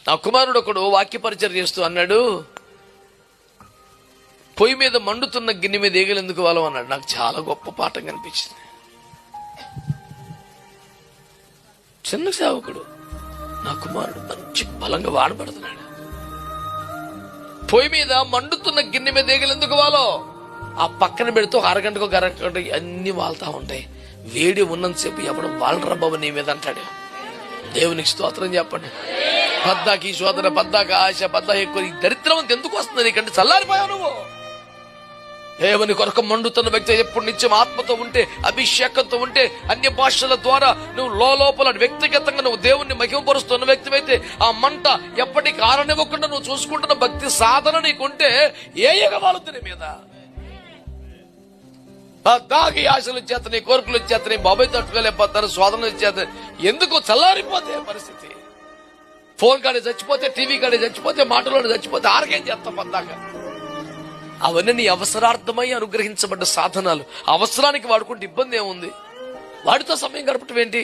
నా కుమారుడు ఒకడు వాక్య పరిచయం చేస్తూ అన్నాడు, పొయ్యి మీద మండుతున్న గిన్నె మీద ఈగలు ఎందుకు వాలం అన్నాడు. నాకు చాలా గొప్ప పాఠం కనిపించింది. చిన్న సేవకుడు, నా కుమారుడు మంచి బలంగా వాడబడుతున్నాడు. పొయ్యి మీద మండుతున్న గిన్నె మీద ఈగలు ఎందుకు వాలో, ఆ పక్కన పెడితే ఒక అరగంటకు అరగంట అన్ని వాళ్తా ఉంటాయి. వేడి ఉన్నంతసేపు ఎవడు వాళ్ళరా బాబు నీ మీద అంటాడు. దేవునికి స్తోత్రం చెప్పండి. పద్దాకి శోధన, పద్దాక ఆశ, పద్దా ఎక్కువ. ఈ దరిద్రం అంత ఎందుకు వస్తుంది నీకంటే? చల్లారిపోయావు నువ్వు. దేవుని కొరకు మండుతున్న వ్యక్తి ఎప్పుడు నిత్యం ఆత్మతో ఉంటే, అభిషేకంతో ఉంటే, అన్య భాషల ద్వారా నువ్వు లోపల వ్యక్తిగతంగా నువ్వు దేవుణ్ణి మహిమపరుస్తున్న వ్యక్తి అయితే ఆ మంట ఎప్పటికీ ఆరనివ్వకుండా నువ్వు చూసుకుంటున్న భక్తి సాధన నీకుంటే ఏ ఎగవాలుతుంది మీద దాగి ఆశలు చేతని, కోరికలు చేతని, బాబాయ్ తట్టుకోలేకపోతాను, శోధనలు చేతని. ఎందుకు చల్లారిపోతే పరిస్థితి? ఫోన్ కాడే చచ్చిపోతే, టీవీ కాడే చచ్చిపోతే, మాటలోనే చచ్చిపోతే ఆరకేం చేస్తాం పద్దాక? అవన్నీ నీ అవసరార్థమై అనుగ్రహించబడ్డ సాధనాలు. అవసరానికి వాడుకుంటే ఇబ్బంది ఏముంది? వాటితో సమయం గడపటం ఏంటి?